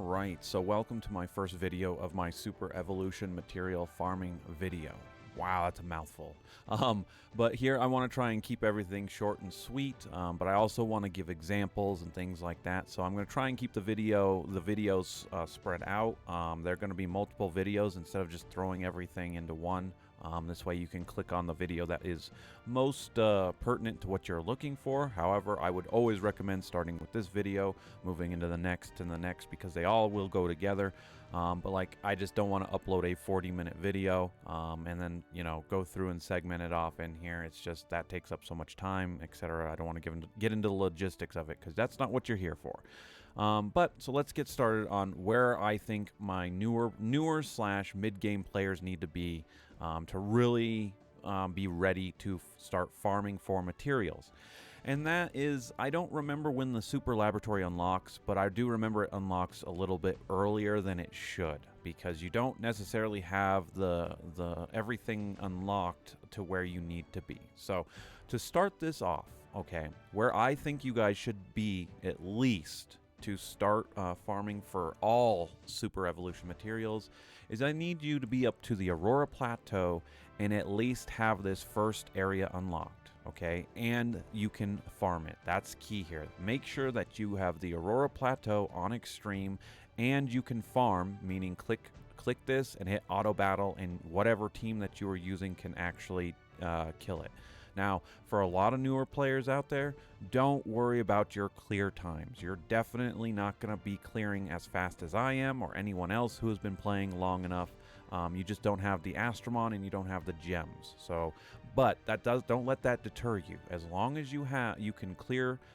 Alright, so welcome to my first video of my Super Evolution material farming video. Wow, that's a mouthful. But here I want to try and keep everything short and sweet, but I also want to give examples and things like that. So I'm going to try and keep the videos spread out. They're going to be multiple videos instead of just throwing everything into one. This way you can click on the video that is most pertinent to what you're looking for. However, I would always recommend starting with this video, moving into the next and the next, because they all will go together. But like, I just don't want to upload a 40-minute video and then, you know, go through and segment it off in here. It's just that takes up so much time, etc. I don't want to get into the logistics of it, because that's not what you're here for. But so let's get started on where I think my newer slash mid-game players need to be to really be ready to start farming for materials. And that is, I don't remember when the Super Laboratory unlocks, but I do remember it unlocks a little bit earlier than it should, because you don't necessarily have the everything unlocked to where you need to be. So to start this off, okay, where I think you guys should be at least to start farming for all Super Evolution materials is I need you to be up to the Aurora Plateau and at least have this first area unlocked, okay? And you can farm it. That's key here. Make sure that you have the Aurora Plateau on Extreme and you can farm, meaning click this and hit auto battle, and whatever team that you are using can actually kill it. Now, for a lot of newer players out there, don't worry about your clear times. You're definitely not going to be clearing as fast as I am or anyone else who has been playing long enough. You just don't have the Astromon and you don't have the gems. So, but don't let that deter you. As long as you can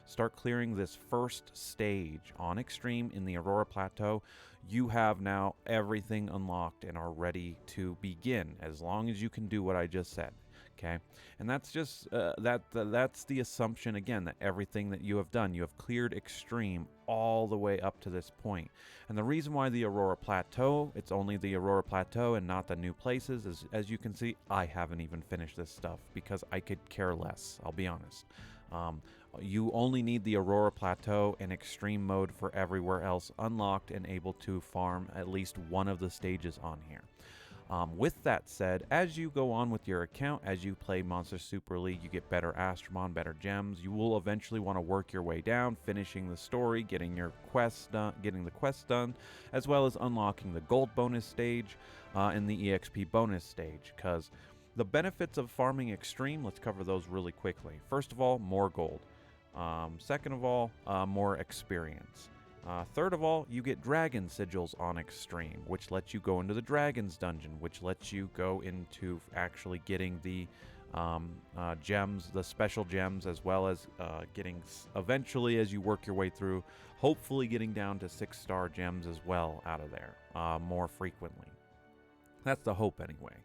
start clearing this first stage on Extreme in the Aurora Plateau, you have now everything unlocked and are ready to begin, as long as you can do what I just said. Okay, and that's just that's the assumption again, that everything that you have done, you have cleared Extreme all the way up to this point. And the reason why the Aurora Plateau, it's only the Aurora Plateau and not the new places, is, as you can see, I haven't even finished this stuff because I could care less, I'll be honest. You only need the Aurora Plateau and Extreme mode for everywhere else unlocked and able to farm at least one of the stages on here. With that said, as you go on with your account, as you play Monster Super League, you get better Astromon, better gems. You will eventually want to work your way down, finishing the story, getting the quests done, as well as unlocking the gold bonus stage and the EXP bonus stage. Because the benefits of farming Extreme, let's cover those really quickly. First of all, more gold. Second of all, more experience. Third of all, you get dragon sigils on Extreme, which lets you go into the dragon's dungeon, which lets you go into actually getting the gems, the special gems, as well as getting, eventually as you work your way through, hopefully getting down to 6-star gems as well out of there more frequently. That's the hope anyway.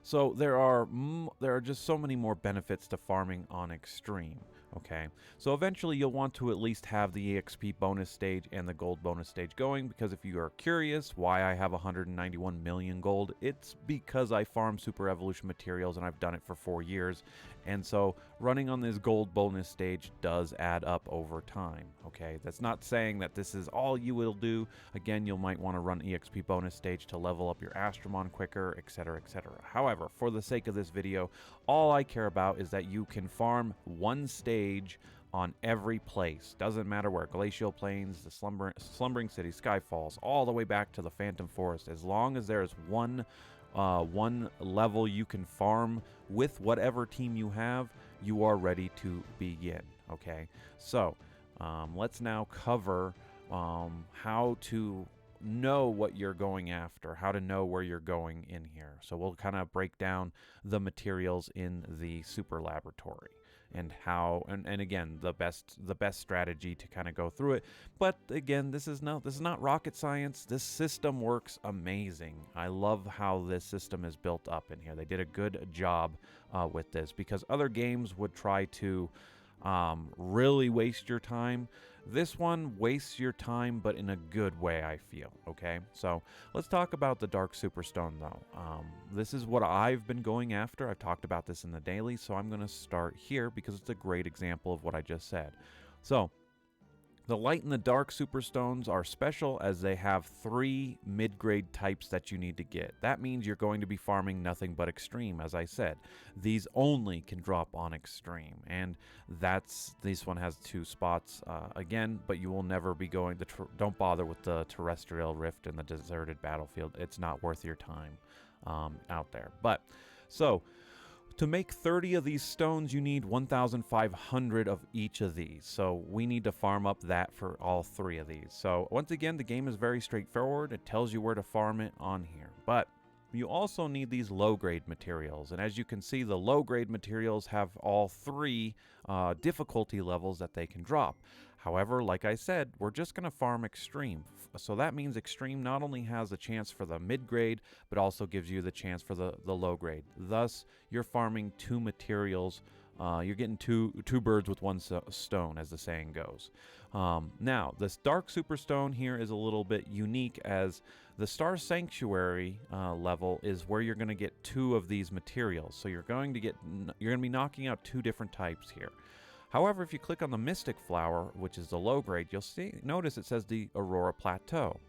So there are just so many more benefits to farming on Extreme. Okay, so eventually you'll want to at least have the EXP bonus stage and the gold bonus stage going, because if you are curious why I have 191 million gold, it's because I farm Super Evolution materials and I've done it for 4 years, and so running on this gold bonus stage does add up over time. Okay, that's not saying that this is all you will do. Again, you might want to run EXP bonus stage to level up your Astromon quicker, etc, etc. However, for the sake of this video, all I care about is that you can farm one stage on every place. Doesn't matter where. Glacial Plains, the Slumbering City, Skyfalls, all the way back to the Phantom Forest. As long as there's one level you can farm with whatever team you have, you are ready to begin. Okay, so let's now cover how to know what you're going after, how to know where you're going in here. So we'll kind of break down the materials in the Super Laboratory and how, and again, the best strategy to kind of go through it. But again, this is not rocket science. This system works amazing. I love how this system is built up in here. They did a good job with this, because other games would try to really waste your time. This one wastes your time, but in a good way, I feel. Okay, so let's talk about the Dark Superstone though. This is what I've been going after. I've talked about this in the daily, so I'm going to start here because it's a great example of what I just said. So The light and the dark superstones are special as they have 3 mid-grade types that you need to get. That means you're going to be farming nothing but extreme, as I said. These only can drop on extreme, and this one has 2 spots again, but you will never be going don't bother with the terrestrial rift in the deserted battlefield. It's not worth your time out there. But so to make 30 of these stones, you need 1,500 of each of these. So we need to farm up that for all 3 of these. So once again, the game is very straightforward. It tells you where to farm it on here. But you also need these low-grade materials. And as you can see, the low-grade materials have all 3 difficulty levels that they can drop. However, like I said, we're just going to farm extreme. So that means extreme not only has a chance for the mid-grade, but also gives you the chance for the low-grade. Thus, you're farming 2 materials. You're getting two birds with 1 stone, as the saying goes. Now, this Dark Superstone here is a little bit unique, as the Star Sanctuary level is where you're going to get 2 of these materials. So you're going to be knocking out 2 different types here. However, if you click on the Mystic Flower, which is the low grade, you'll notice it says the Aurora Plateau.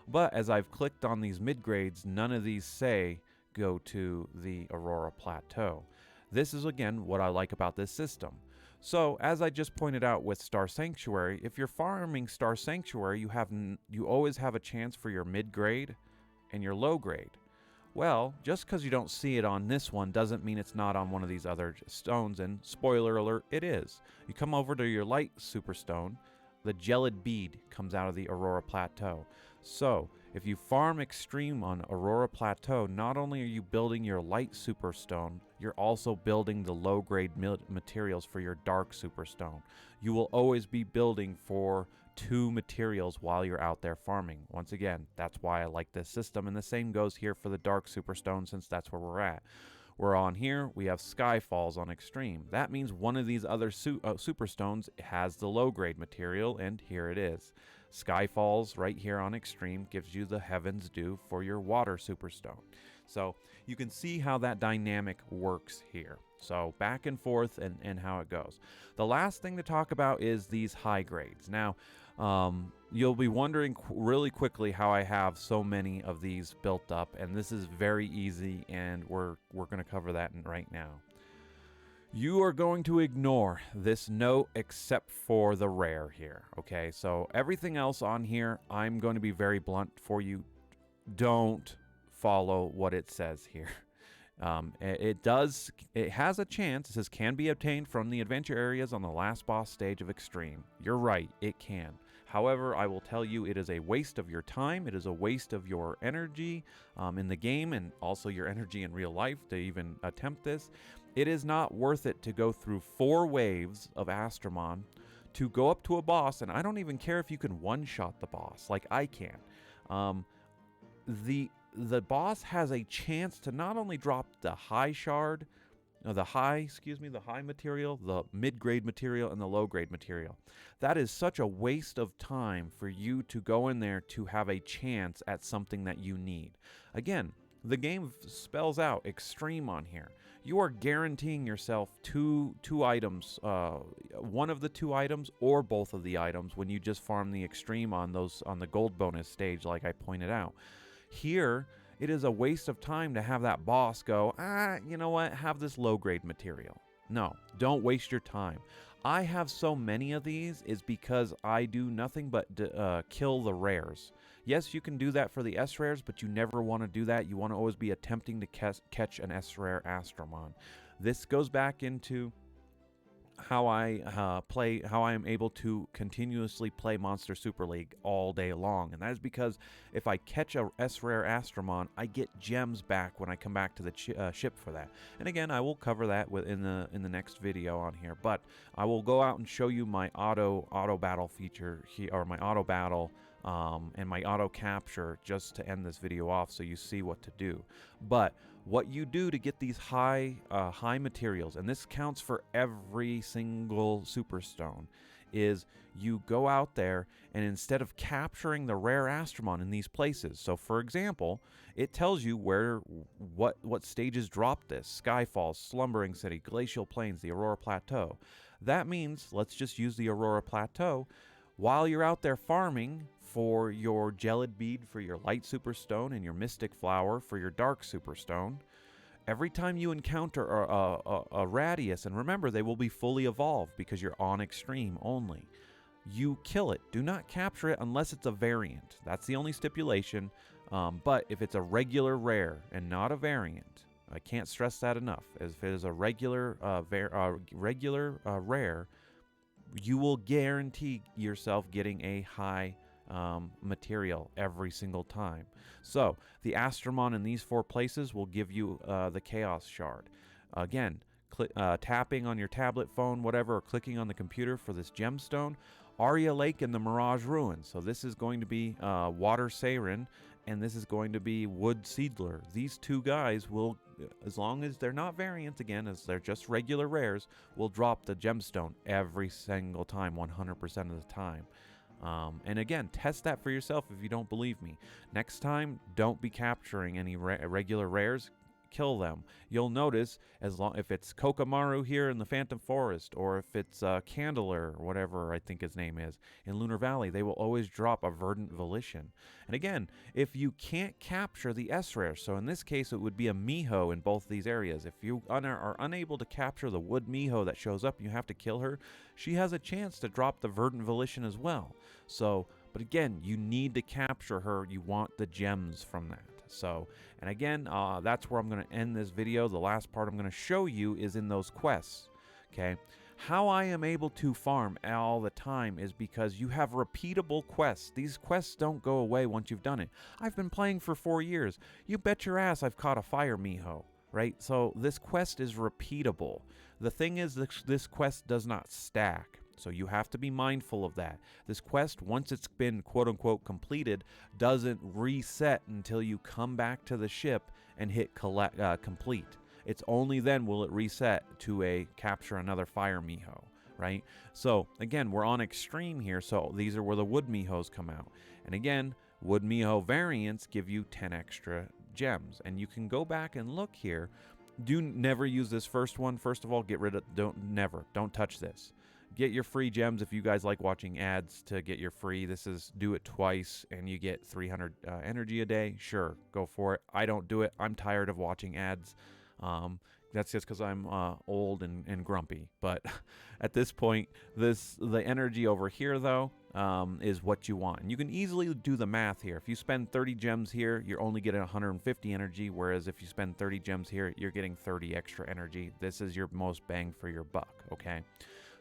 But as I've clicked on these mid grades, none of these say go to the Aurora Plateau. This is again what I like about this system. So as I just pointed out with Star Sanctuary, if you're farming Star Sanctuary, you always have a chance for your mid grade and your low grade. Well, just because you don't see it on this one doesn't mean it's not on one of these other stones, and spoiler alert, it is. You come over to your light superstone, the Gelid Bead comes out of the Aurora Plateau. So, if you farm extreme on Aurora Plateau, not only are you building your light superstone, you're also building the low-grade materials for your dark superstone. You will always be building for 2 materials while you're out there farming. Once again, that's why I like this system, and the same goes here for the dark superstone, since that's where we're at. We're on here, we have Skyfalls on extreme. That means one of these other superstones has the low-grade material, and here it is. Skyfalls right here on extreme gives you the Heaven's Dew for your water superstone. So you can see how that dynamic works here. So back and forth and how it goes. The last thing to talk about is these high grades. Now, you'll be wondering really quickly how I have so many of these built up, and this is very easy, and we're going to cover that right now. You are going to ignore this note except for the rare here, okay? So everything else on here, I'm going to be very blunt for you. Don't follow what it says here. It has a chance. It says can be obtained from the adventure areas on the last boss stage of Extreme. You're right, it can. However, I will tell you it is a waste of your time. It is a waste of your energy in the game, and also your energy in real life to even attempt this. It is not worth it to go through 4 waves of Astromon to go up to a boss, and I don't even care if you can one-shot the boss like I can. The boss has a chance to not only drop the high shard, the high material, the mid-grade material, and the low-grade material. That is such a waste of time for you to go in there to have a chance at something that you need. Again, the game spells out extreme on here. You are guaranteeing yourself two items, one of the 2 items or both of the items when you just farm the extreme on the gold bonus stage, like I pointed out. Here, it is a waste of time to have that boss go, you know what, have this low-grade material. No, don't waste your time. I have so many of these is because I do nothing but kill the rares. Yes, you can do that for the S-rares, but you never want to do that. You want to always be attempting to catch an S-rare Astromon. This goes back into how I how I am able to continuously play Monster Super League all day long, and that is because if I catch a S-rare Astromon, I get gems back when I come back to the ship for that. And again, I will cover that in the next video on here. But I will go out and show you my auto battle feature here, or my auto battle. And my auto capture, just to end this video off so you see what to do. But what you do to get these high materials, and this counts for every single superstone, is you go out there and instead of capturing the rare Astromon in these places, so for example, it tells you what stages drop this: Skyfalls, Slumbering City, Glacial Plains, the Aurora Plateau. That means, let's just use the Aurora Plateau. while you're out there farming for your Gelid Bead for your Light Superstone and your Mystic Flower for your Dark Superstone, every time you encounter a Radius, and remember, they will be fully evolved because you're on Extreme only, you kill it. Do not capture it unless it's a variant. That's the only stipulation. But if it's a regular rare and not a variant, I can't stress that enough. If it is a regular rare, you will guarantee yourself getting a high material every single time. So the Astromon in these 4 places will give you the Chaos Shard. Again, tapping on your tablet, phone, whatever, or clicking on the computer for this gemstone. Aria Lake and the Mirage Ruins. So this is going to be Water Seiren, and this is going to be Wood Seedler. These 2 guys will, as long as they're not variants, again, as they're just regular rares, will drop the gemstone every single time, 100% of the time. And again, test that for yourself if you don't believe me. Next time, don't be capturing any regular rares. Kill them. You'll notice, if it's Kokamaru here in the Phantom Forest, or if it's Candler, or whatever I think his name is, in Lunar Valley, they will always drop a Verdant Volition. And again, if you can't capture the S-Rare, so in this case it would be a Miho in both these areas. If you are unable to capture the Wood Miho that shows up and you have to kill her, she has a chance to drop the Verdant Volition as well. So, but again, you need to capture her. You want the gems from that. So, and again, that's where I'm going to end this video. The last part I'm going to show you is in those quests, okay? How I am able to farm all the time is because you have repeatable quests. These quests don't go away once you've done it. I've been playing for 4 years. You bet your ass I've caught a Fire Miho, right? So this quest is repeatable. The thing is, this quest does not stack. So you have to be mindful of that. This quest, once it's been quote-unquote completed, doesn't reset until you come back to the ship and hit complete. It's only then will it reset to capture another Fire Miho, right? So again, we're on Extreme here, so these are where the Wood Mihos come out. And again, Wood Miho variants give you 10 extra gems. And you can go back and look here. Do never use this first one. First of all, get rid of, don't touch this. Get your free gems if you guys like watching ads to get your free. This is do it twice and you get 300 energy a day. Sure, go for it. I don't do it. I'm tired of watching ads. That's just because I'm old and grumpy. But at this point, the energy over here, though, is what you want. And you can easily do the math here. If you spend 30 gems here, you're only getting 150 energy, whereas if you spend 30 gems here, you're getting 30 extra energy. This is your most bang for your buck, okay?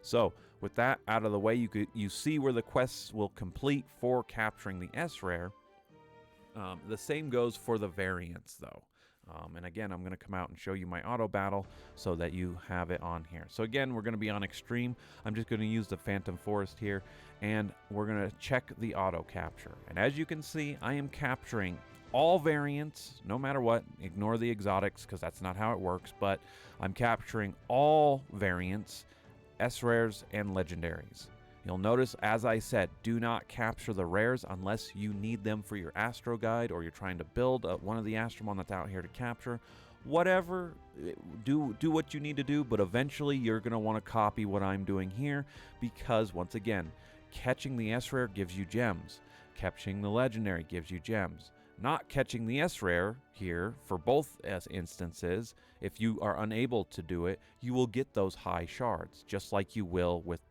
So with that out of the way, you see where the quests will complete for capturing the S-Rare. The same goes for the variants, though. And again, I'm going to come out and show you my auto battle so that you have it on here. So again, we're going to be on Extreme. I'm just going to use the Phantom Forest here, and we're going to check the auto capture. And as you can see, I am capturing all variants, no matter what. Ignore the exotics because that's not how it works, but I'm capturing all variants, S-Rares, and Legendaries. You'll notice, as I said, do not capture the rares unless you need them for your Astro Guide or you're trying to build one of the Astromon that's out here to capture. Whatever, do what you need to do, but eventually you're going to want to copy what I'm doing here because, once again, catching the S-Rare gives you gems. Catching the Legendary gives you gems. Not catching the S-Rare here for both instances, if you are unable to do it, you will get those high shards, just like you will with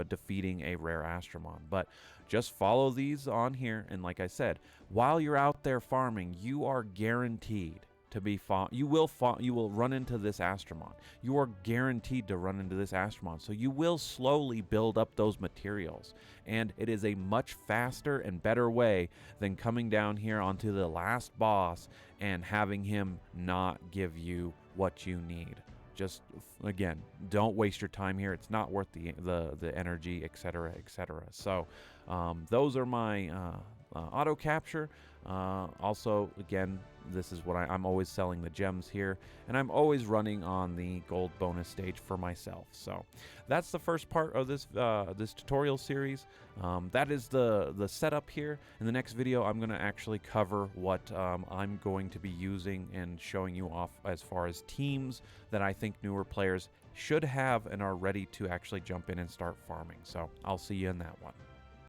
defeating a rare Astromon. But just follow these on here, and like I said, while you're out there farming, you are guaranteed to be you will run into this Astromon. You are guaranteed to run into this Astromon. So you will slowly build up those materials. And it is a much faster and better way than coming down here onto the last boss and having him not give you what you need. Just, again, don't waste your time here. It's not worth the energy, etc., etc. So those are my auto capture. Also, again, this is what I'm always selling the gems here, and I'm always running on the gold bonus stage for myself. So that's the first part of this this tutorial series. That is the setup here. In the next video, I'm going to actually cover what I'm going to be using and showing you off as far as teams that I think newer players should have and are ready to actually jump in and start farming. So I'll see you in that one.